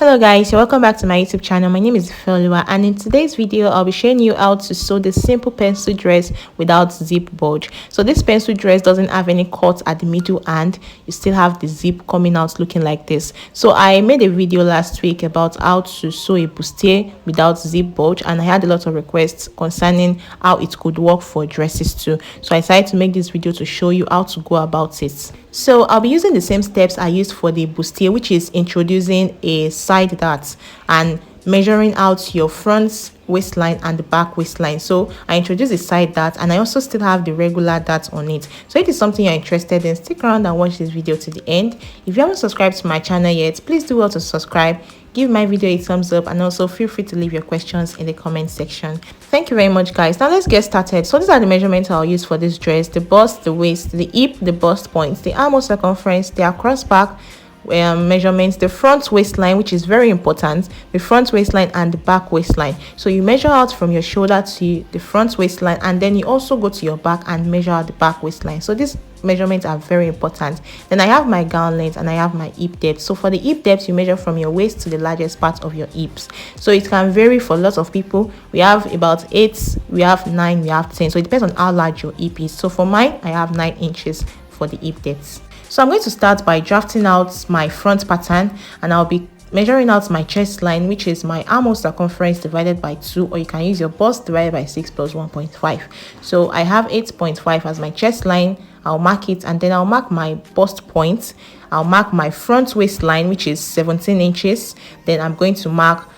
Hello guys, welcome back to my YouTube channel. My name is Felua, and in today's video I'll be showing you how to sew the simple pencil dress without zip bulge. So this pencil dress doesn't have any cut at the middle and you still have the zip coming out looking like this. So I made a video last week about how to sew a bustier without zip bulge, and I had a lot of requests concerning how it could work for dresses too. So I decided to make this video to show you how to go about it. So I'll be using the same steps I used for the bustier, which is introducing a side dart and measuring out your front waistline and the back waistline. So I introduced the side dart and I also still have the regular dart on it. So if it's something you're interested in, stick around and watch this video to the end. If you haven't subscribed to my channel yet, please do well to subscribe, give my video a thumbs up, and also feel free to leave your questions in the comment section. Thank you very much guys. Now let's get started. So these are the measurements I'll use for this dress: the bust, the waist, the hip, the bust points, the armhole circumference, the across back measurements, the front waistline, which is very important, the front waistline and the back waistline. So you measure out from your shoulder to the front waistline, and then you also go to your back and measure out the back waistline. So these measurements are very important. Then I have my gown length and I have my hip depth. So for the hip depth, you measure from your waist to the largest part of your hips. So it can vary for lots of people. We have about 8, we have 9, we have 10. So it depends on how large your hip is. So for mine, I have 9 inches for the hip depth. So I'm going to start by drafting out my front pattern, and I'll be measuring out my chest line, which is my armhole circumference divided by 2, or you can use your bust divided by 6 plus 1.5. So I have 8.5 as my chest line. I'll mark it, and then I'll mark my bust point. I'll mark my front waistline, which is 17 inches. Then I'm going to mark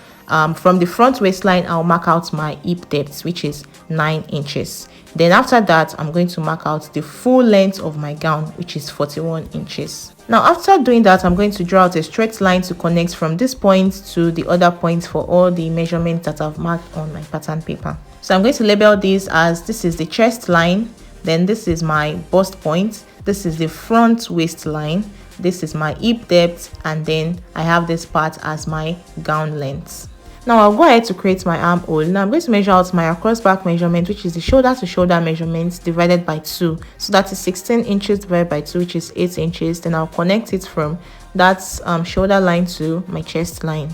from the front waistline, I'll mark out my hip depth, which is 9 inches. Then after that, I'm going to mark out the full length of my gown, which is 41 inches. Now after doing that, I'm going to draw out a straight line to connect from this point to the other point for all the measurements that I've marked on my pattern paper. So I'm going to label this as this is the chest line, then this is my bust point, this is the front waistline, this is my hip depth, and then I have this part as my gown length. Now I'll go ahead to create my armhole. Now I'm going to measure out my across back measurement, which is the shoulder to shoulder measurement divided by 2. So that is 16 inches divided by 2, which is 8 inches. Then I'll connect it from that shoulder line to my chest line.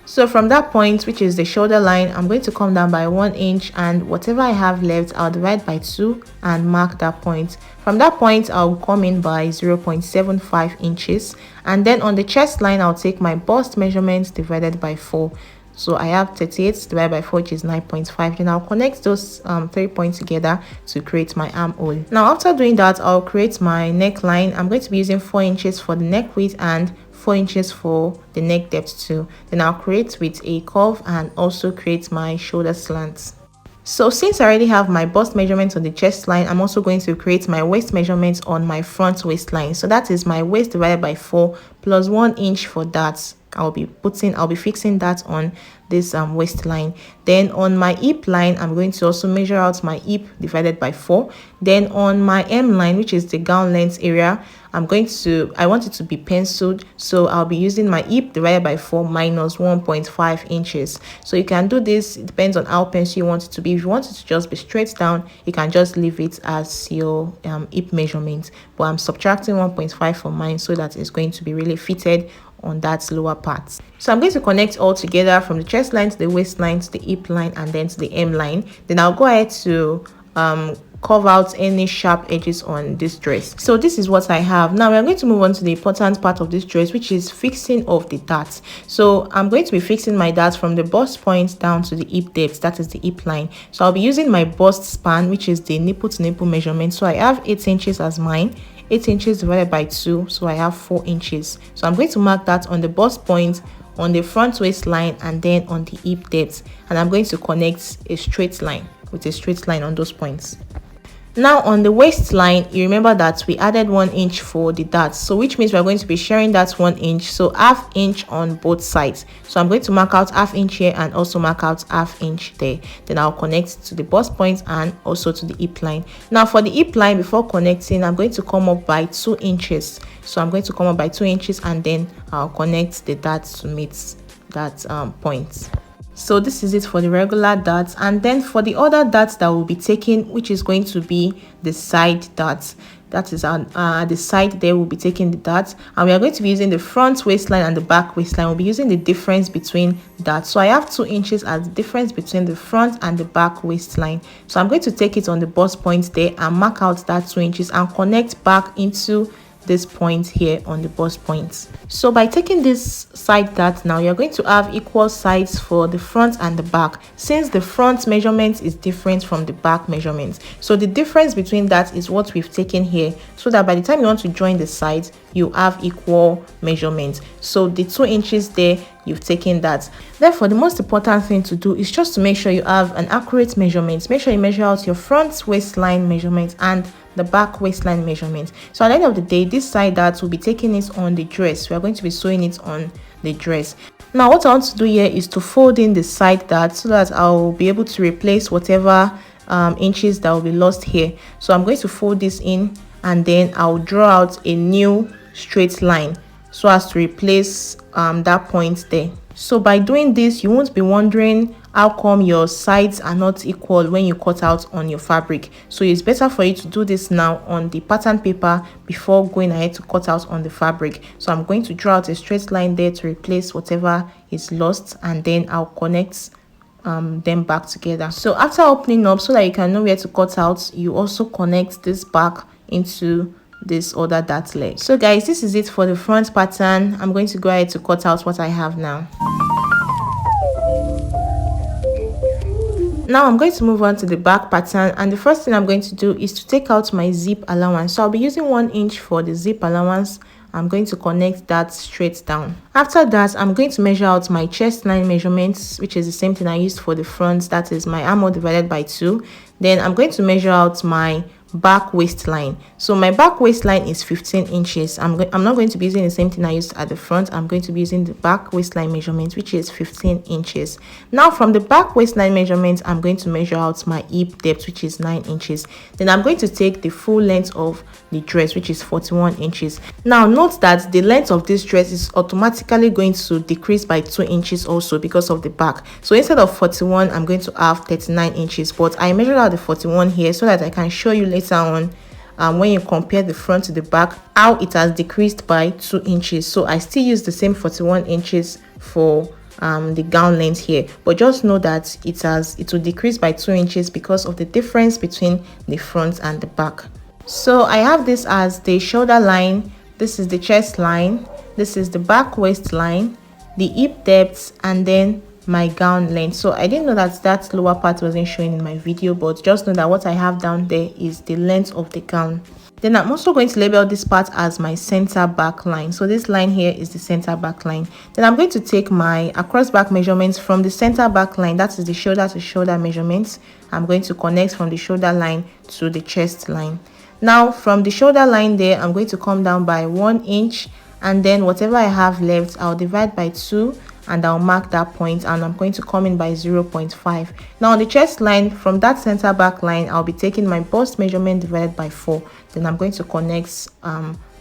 So from that point, which is the shoulder line, I'm going to come down by 1 inch, and whatever I have left, I'll divide by 2 and mark that point. From that point, I'll come in by 0.75 inches. And then on the chest line, I'll take my bust measurement divided by 4. So I have 38 divided by 4, which is 9.5. Then I'll connect those 3 points together to create my armhole. Now after doing that, I'll create my neckline. I'm going to be using 4 inches for the neck width and 4 inches for the neck depth too. Then I'll create with a curve and also create my shoulder slants. So since I already have my bust measurement on the chest line, I'm also going to create my waist measurement on my front waistline. So that is my waist divided by 4 plus 1 inch for that. I'll be fixing that on this waistline. Then on my hip line, I'm going to also measure out my hip divided by 4. Then on my hem line, which is the gown length area, I want it to be penciled, so I'll be using my hip divided by 4 minus 1.5 inches. So you can do this, it depends on how pencil you want it to be. If you want it to just be straight down, you can just leave it as your hip measurement, but I'm subtracting 1.5 from mine so that it's going to be really fitted on that lower part. So I'm going to connect all together from the chest line to the waistline to the hip line and then to the hem line. Then I'll go ahead to carve out any sharp edges on this dress. So this is what I have. Now we're going to move on to the important part of this dress, which is fixing of the darts. So I'm going to be fixing my darts from the bust point down to the hip depth, that is the hip line. So I'll be using my bust span, which is the nipple to nipple measurement. So I have 8 inches as mine. 8 inches divided by 2, so I have 4 inches. So I'm going to mark that on the bust point, on the front waistline, and then on the hip depth, and I'm going to connect a straight line with a straight line on those points. Now on the waistline, you remember that we added 1 inch for the darts, so which means we're going to be sharing that 1 inch, so ½ inch on both sides. So I'm going to mark out ½ inch here and also mark out ½ inch there. Then I'll connect to the bust point and also to the hip line. Now for the hip line, before connecting, I'm going to come up by 2 inches. So I'm going to come up by 2 inches and then I'll connect the darts to meet that point. So this is it for the regular darts, and then for the other darts that we'll be taking, which is going to be the side darts. That is on the side there, we'll be taking the darts, and we are going to be using the front waistline and the back waistline. We'll be using the difference between that. So I have 2 inches as the difference between the front and the back waistline. So I'm going to take it on the bust point there and mark out that 2 inches and connect back into this point here on the bust point. So by taking this side dart, now you're going to have equal sides for the front and the back, since the front measurement is different from the back measurement. So the difference between that is what we've taken here, so that by the time you want to join the sides, you have equal measurement. So the 2 inches there, you've taken that. Therefore, the most important thing to do is just to make sure you have an accurate measurement. Make sure you measure out your front waistline measurement and the back waistline measurement. So at the end of the day, this side dart will be taking it on the dress. We are going to be sewing it on the dress. Now what I want to do here is to fold in the side dart so that I'll be able to replace whatever inches that will be lost here. So I'm going to fold this in, and then I'll draw out a new straight line so as to replace that point there. So by doing this, you won't be wondering how come your sides are not equal when you cut out on your fabric. So it's better for you to do this now on the pattern paper before going ahead to cut out on the fabric. So I'm going to draw out a straight line there to replace whatever is lost, and then I'll connect them back together. So after opening up, so that you can know where to cut out, you also connect this back into this other dart leg. So guys, this is it for the front pattern. I'm going to go ahead to cut out what I have now. Now I'm going to move on to the back pattern, and the first thing I'm going to do is to take out my zip allowance. So I'll be using 1 inch for the zip allowance. I'm going to connect that straight down. After that, I'm going to measure out my chest line measurements, which is the same thing I used for the front. That is my armhole divided by 2. Then I'm going to measure out my back waistline. So my back waistline is 15 inches. I'm not going to be using the same thing I used at the front. I'm going to be using the back waistline measurement, which is 15 inches. Now from the back waistline measurement, I'm going to measure out my hip depth, which is 9 inches. Then I'm going to take the full length of the dress, which is 41 inches. Now note that the length of this dress is automatically going to decrease by 2 inches also because of the back. So instead of 41, I'm going to have 39 inches, but I measured out the 41 here so that I can show you later on when you compare the front to the back how it has decreased by 2 inches. So I still use the same 41 inches for the gown length here, but just know that it will decrease by 2 inches because of the difference between the front and the back. So I have this as the shoulder line, this is the chest line, this is the back waistline, the hip depth, and then my gown length. So I didn't know that lower part wasn't showing in my video, but just know that what I have down there is the length of the gown. Then I'm also going to label this part as my center back line. So this line here is the center back line. Then I'm going to take my across back measurements from the center back line, that is the shoulder to shoulder measurements. I'm going to connect from the shoulder line to the chest line. Now from the shoulder line there, I'm going to come down by 1 inch, and then whatever I have left, I'll divide by 2 and I'll mark that point, and I'm going to come in by 0.5. Now on the chest line, from that center back line, I'll be taking my bust measurement divided by 4. Then I'm going to connect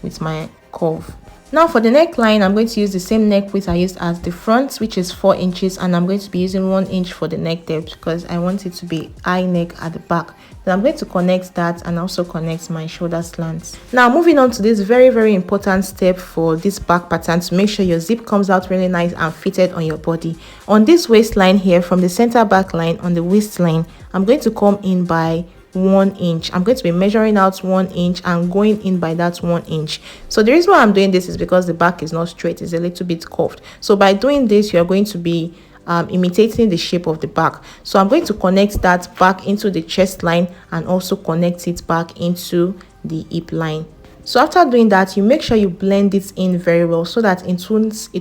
with my curve. Now for the neckline, I'm going to use the same neck width I used as the front, which is 4 inches, and I'm going to be using 1 inch for the neck depth because I want it to be high neck at the back. Then I'm going to connect that and also connect my shoulder slants. Now moving on to this very important step for this back pattern, to make sure your zip comes out really nice and fitted on your body. On this waistline here, from the center back line on the waistline, I'm going to come in by 1 inch. I'm going to be measuring out 1 inch and going in by that 1 inch. So the reason why I'm doing this is because the back is not straight, it's a little bit curved. So by doing this, you're going to be imitating the shape of the back. So I'm going to connect that back into the chest line and also connect it back into the hip line. So after doing that, you make sure you blend it in very well so that it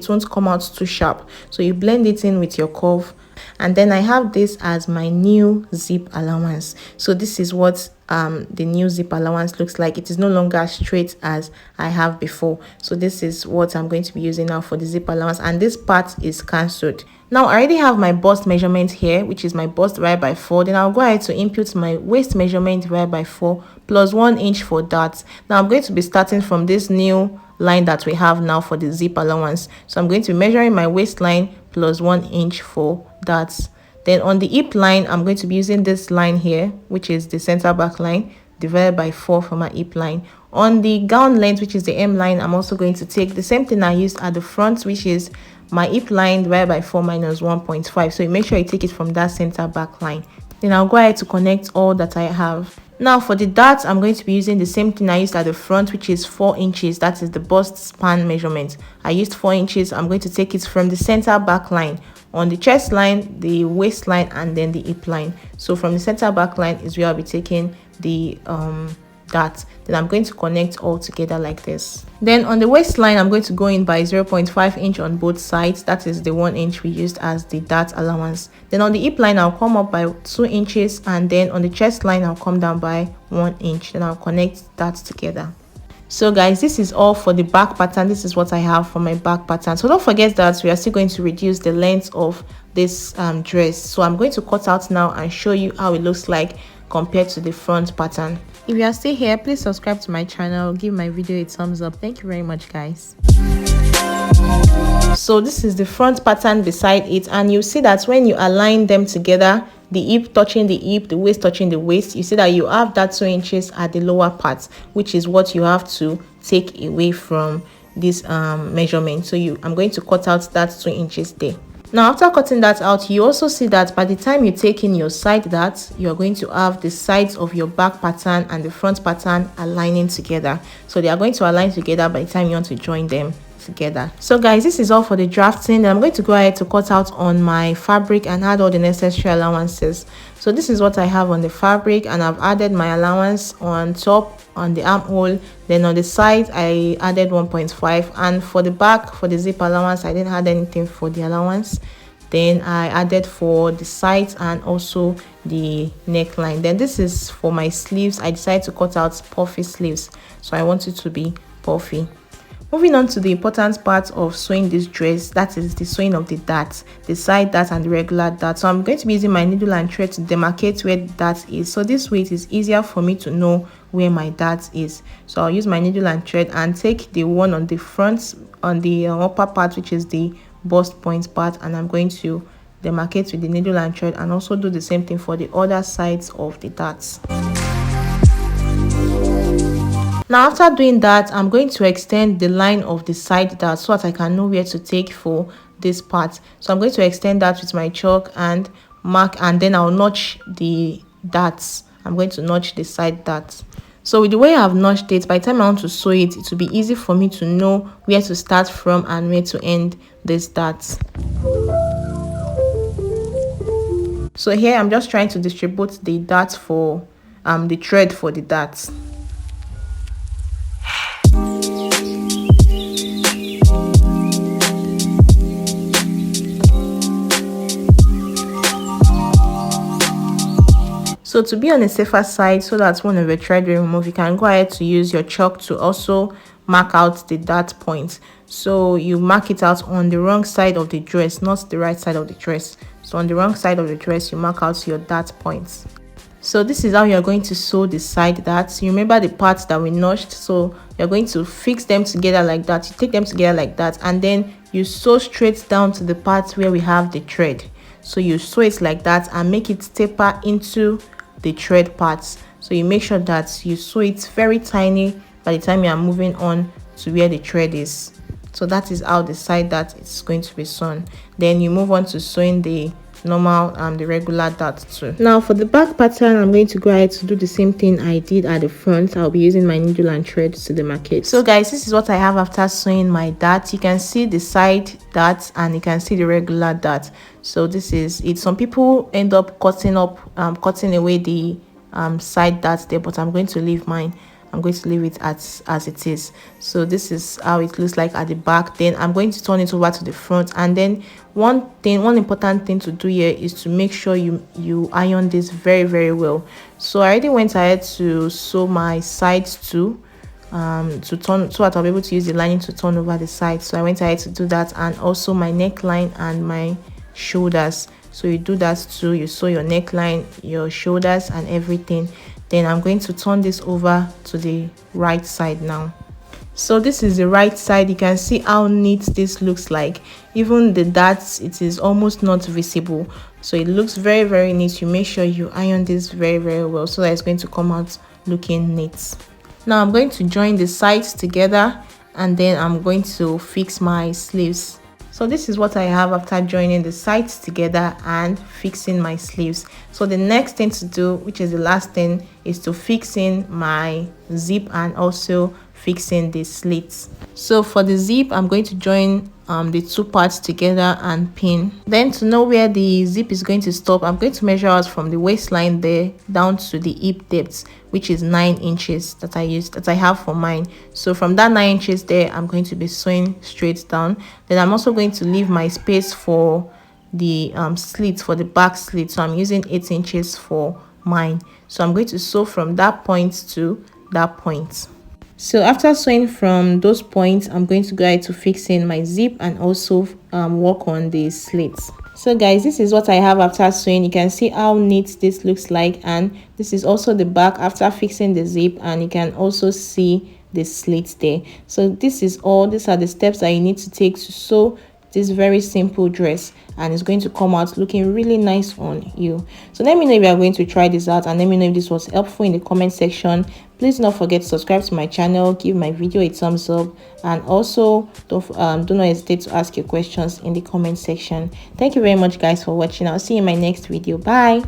won't come out too sharp. So you blend it in with your curve. And then I have this as my new zip allowance. So this is what the new zip allowance looks like. It is no longer as straight as I have before. So this is what I'm going to be using now for the zip allowance, and this part is cancelled. Now I already have my bust measurement here, which is my bust divided by 4. Then I'll go ahead to input my waist measurement divided by 4 plus 1 inch for that. Now I'm going to be starting from this new line that we have now for the zip allowance. So I'm going to be measuring my waistline plus 1 inch for darts. Then on the hip line, I'm going to be using this line here, which is the center back line, divided by 4 for my hip line. On the gown length, which is the M line, I'm also going to take the same thing I used at the front, which is my hip line divided by 4 minus 1.5. So you make sure you take it from that center back line. Then I'll go ahead to connect all that I have. Now for the darts, I'm going to be using the same thing I used at the front, which is 4 inches. That is the bust span measurement. I used 4 inches. I'm going to take it from the center back line. On the chest line, the waistline, and then the hip line. So from the center back line is where I'll be taking the dart. Then I'm going to connect all together like this. Then on the waistline, I'm going to go in by 0.5 inch on both sides. That is the 1 inch we used as the dart allowance. Then on the hip line, I'll come up by 2 inches, and then on the chest line, I'll come down by 1 inch. Then I'll connect that together. So guys, this is all for the back pattern. This is what I have for my back pattern. So don't forget that we are still going to reduce the length of this dress. So I'm going to cut out now and show you how it looks like compared to the front pattern. If you are still here, please subscribe to my channel, give my video a thumbs up. Thank you very much, guys. So this is the front pattern beside it, and you see that when you align them together, the hip touching the hip, the waist touching the waist, you see that you have that 2 inches at the lower part, which is what you have to take away from this measurement. So I'm going to cut out that 2 inches there. Now after cutting that out, you also see that by the time you take in your side darts, you're going to have the sides of your back pattern and the front pattern aligning together. So they are going to align together by the time you want to join them together. So guys, this is all for the drafting. I'm going to go ahead to cut out on my fabric and add all the necessary allowances. So this is what I have on the fabric, and I've added my allowance on top, on the armhole. Then on the side I added 1.5, and for the back, for the zip allowance, I didn't add anything for the allowance. Then I added for the sides and also the neckline. Then this is for my sleeves. I decided to cut out puffy sleeves, so I want it to be puffy. Moving on to the important part of sewing this dress, that is the sewing of the darts, the side dart and the regular dart. So I'm going to be using my needle and thread to demarcate where the dart is. So this way it is easier for me to know where my dart is. So I'll use my needle and thread and take the one on the front, on the upper part, which is the bust point part, and I'm going to demarcate with the needle and thread, and also do the same thing for the other sides of the darts. Now after doing that, I'm going to extend the line of the side dart so that I can know where to take for this part. So I'm going to extend that with my chalk and mark, and then I'll notch the darts. I'm going to notch the side darts. So with the way I've notched it, by the time I want to sew it, it will be easy for me to know where to start from and where to end these darts. So here I'm just trying to distribute the darts for the thread for the darts. So to be on the safer side, so that one of your thread will remove, you can go ahead to use your chalk to also mark out the dart point. So you mark it out on the wrong side of the dress, not the right side of the dress. So on the wrong side of the dress, you mark out your dart points. So this is how you're going to sew the side darts. You remember the parts that we notched, so you're going to fix them together like that. You take them together like that, and then you sew straight down to the part where we have the thread. So you sew it like that and make it taper into the thread parts. So you make sure that you sew it very tiny by the time you are moving on to where the thread is. So that is how the side dart is going to be sewn. Then you move on to sewing the normal the regular dart too. Now for the back pattern, I'm going to go ahead to do the same thing I did at the front. I'll be using my needle and thread to demarcate. So guys, this is what I have after sewing my dart. You can see the side dart and you can see the regular dart. So this is it. Some people end up cutting away the side dart there, but I'm going to leave mine. I'm going to leave it as it is. So this is how it looks like at the back. Then I'm going to turn it over to the front, and then one important thing to do here is to make sure you iron this very well. So I already went ahead to sew my sides too, to turn, so that I'll be able to use the lining to turn over the sides. So I went ahead to do that, and also my neckline and my shoulders. So you do that too. You sew your neckline, your shoulders, and everything. Then I'm going to turn this over to the right side now. So this is the right side. You can see how neat this looks like. Even the darts, it is almost not visible, so it looks very neat. You make sure you iron this very well so that it's going to come out looking neat. Now I'm going to join the sides together, and then I'm going to fix my sleeves. So this is what I have after joining the sides together and fixing my sleeves. So the next thing to do, which is the last thing, is to fix in my zip and also fixing the slits. So for the zip, I'm going to join the two parts together and pin. Then to know where the zip is going to stop, I'm going to measure out from the waistline there down to the hip depth, which is 9 inches that I have for mine. So from that 9 inches there, I'm going to be sewing straight down. Then I'm also going to leave my space for the slit, for the back slit. So I'm using 8 inches for mine. So I'm going to sew from that point to that point. So after sewing from those points, I'm going to go ahead to fix in my zip and also work on the slits. So guys, this is what I have after sewing. You can see how neat this looks like, and this is also the back after fixing the zip, and you can also see the slits there. So these are the steps that you need to take to sew this very simple dress, and it's going to come out looking really nice on you. So let me know if you are going to try this out, and let me know if this was helpful in the comment section. Please do not forget to subscribe to my channel, give my video a thumbs up, and also do not hesitate to ask your questions in the comment section. Thank you very much guys for watching. I'll see you in my next video. Bye.